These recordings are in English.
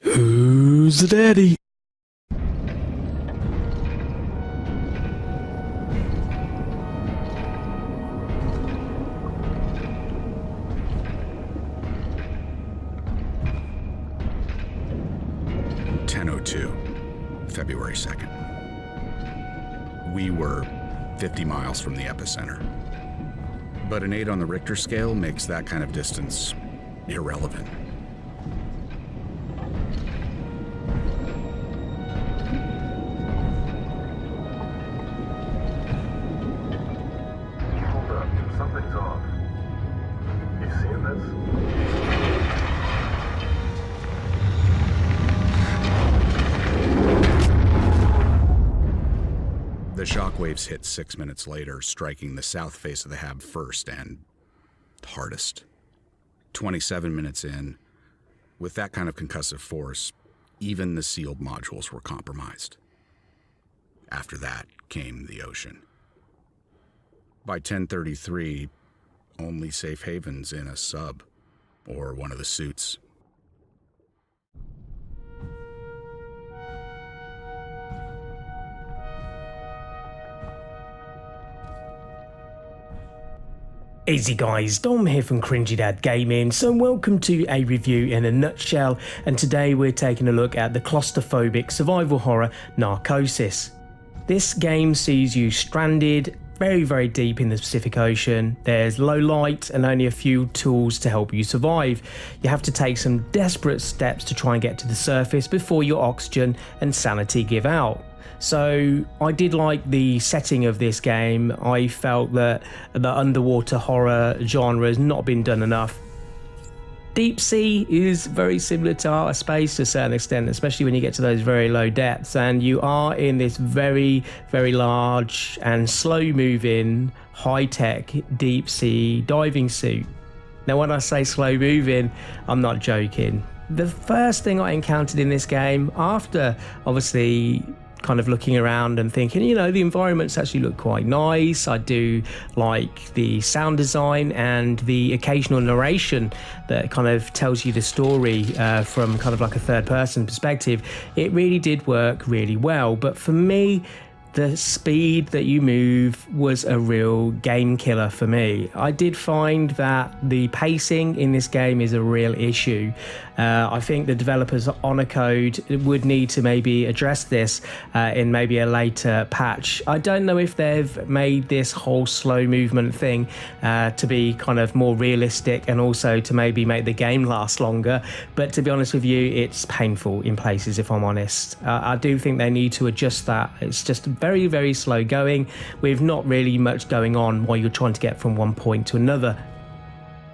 Who's the daddy? February 2nd. We were 50 miles from the epicenter. But an 8 on the Richter scale makes that kind of distance irrelevant. Hold up, something's off. You seeing this? The shockwaves hit 6 minutes later, striking the south face of the hab first and hardest. 27 minutes in, with that kind of concussive force, even the sealed modules were compromised. After that came the ocean. By 10:33, only safe havens in a sub or one of the suits. Easy guys, Dom here from Cringy Dad Gaming, so welcome to a review in a nutshell, and today we're taking a look at the claustrophobic survival horror Narcosis. This game sees you stranded very deep in the Pacific Ocean. There's low light and only a few tools to help you survive. You have to take some desperate steps to try and get to the surface before your oxygen and sanity give out. So I did like the setting of this game. I felt that the underwater horror genre has not been done enough. Deep sea is very similar to outer space to a certain extent, especially when you get to those very low depths, and you are in this very large and slow moving high-tech deep sea diving suit. Now when I say slow moving, I'm not joking. The first thing I encountered in this game, after obviously kind of looking around and thinking, you know, the environments actually look quite nice. I do like the sound design and the occasional narration that kind of tells you the story from kind of like a third person perspective. It really did work really well. But for me, the speed that you move was a real game killer for me. I did find that the pacing in this game is a real issue. I think the developers on a code would need to maybe address this in maybe a later patch. I don't know if they've made this whole slow movement thing to be kind of more realistic and also to maybe make the game last longer, but to be honest with you, it's painful in places, if I'm honest. I do think they need to adjust that. It's just very slow going with not really much going on while you're trying to get from one point to another.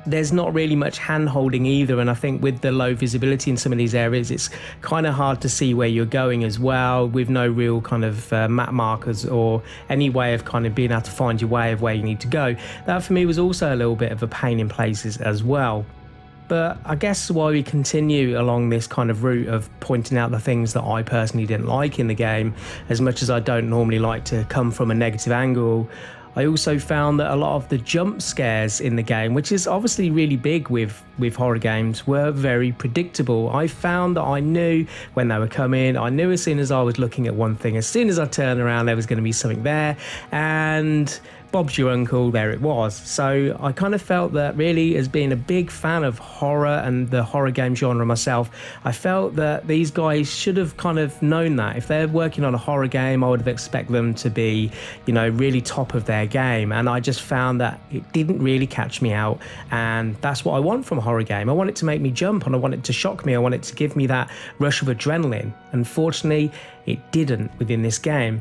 There's not really much hand holding either, and I think with the low visibility in some of these areas, it's kind of hard to see where you're going as well, with no real kind of map markers or any way of kind of being able to find your way of where you need to go. That for me was also a little bit of a pain in places as well. But I guess while we continue along this kind of route of pointing out the things that I personally didn't like in the game, as much as I don't normally like to come from a negative angle, I also found that a lot of the jump scares in the game, which is obviously really big with horror games, were very predictable. I found that I knew when they were coming. I knew as soon as I was looking at one thing, as soon as I turned around, there was going to be something there, and Bob's your uncle, there it was. So I kind of felt that, really, as being a big fan of horror and the horror game genre myself, I felt that these guys should have kind of known that. If they're working on a horror game, I would have expected them to be, you know, really top of their game. And I just found that it didn't really catch me out. And that's what I want from a horror game. I want it to make me jump, and I want it to shock me. I want it to give me that rush of adrenaline. Unfortunately, it didn't within this game.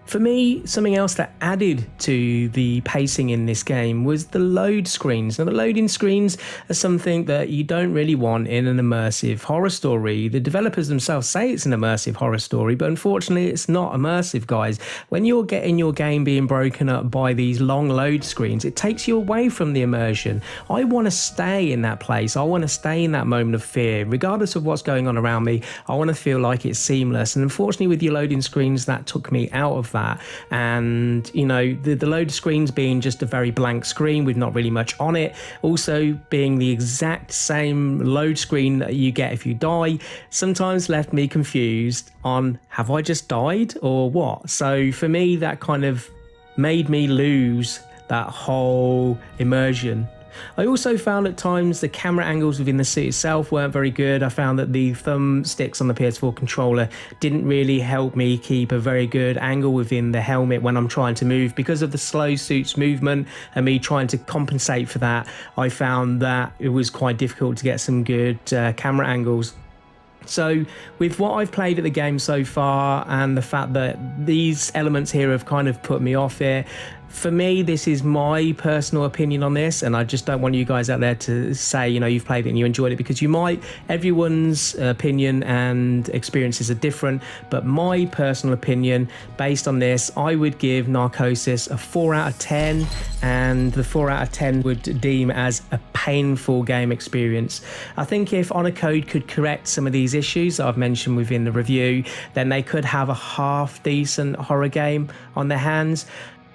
For me, something else that added to the pacing in this game was the load screens. Now, the loading screens are something that you don't really want in an immersive horror story. The developers themselves say it's an immersive horror story, but unfortunately, it's not immersive, guys. When you're getting your game being broken up by these long load screens, it takes you away from the immersion. I want to stay in that place. I want to stay in that moment of fear. Regardless of what's going on around me, I want to feel like it's seamless. And unfortunately, with your loading screens, that took me out of that. that. And you know, the load screens being just a very blank screen with not really much on it, also being the exact same load screen that you get if you die, sometimes left me confused on, have I just died or what? So for me, that kind of made me lose that whole immersion. I also found at times the camera angles within the suit itself weren't very good. I found that the thumbsticks on the PS4 controller didn't really help me keep a very good angle within the helmet when I'm trying to move. Because of the slow suit's movement and me trying to compensate for that, I found that it was quite difficult to get some good camera angles. So with what I've played at the game so far and the fact that these elements here have kind of put me off it, for me, this is my personal opinion on this, and I just don't want you guys out there to say, you know, you've played it and you enjoyed it, because you might. Everyone's opinion and experiences are different, but my personal opinion based on this, I would give Narcosis a 4 out of 10, and the 4 out of 10 would deem as a painful game experience. I think if Honor Code could correct some of these issues that I've mentioned within the review, then they could have a half decent horror game on their hands.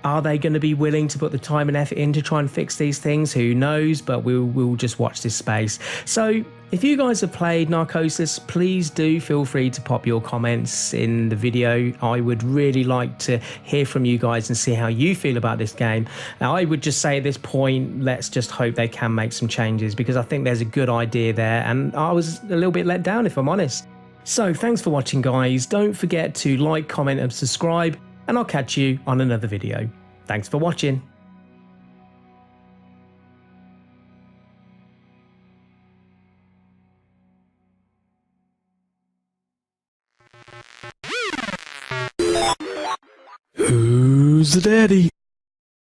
Are they going to be willing to put the time and effort in to try and fix these things? Who knows, but we'll just watch this space. So if you guys have played Narcosis, please do feel free to pop your comments in the video. I would really like to hear from you guys and see how you feel about this game. Now, I would just say at this point, let's just hope they can make some changes, because I think there's a good idea there, and I was a little bit let down, if I'm honest. So thanks for watching, guys. Don't forget to like, comment and subscribe, and I'll catch you on another video. Thanks for watching. Who's the daddy?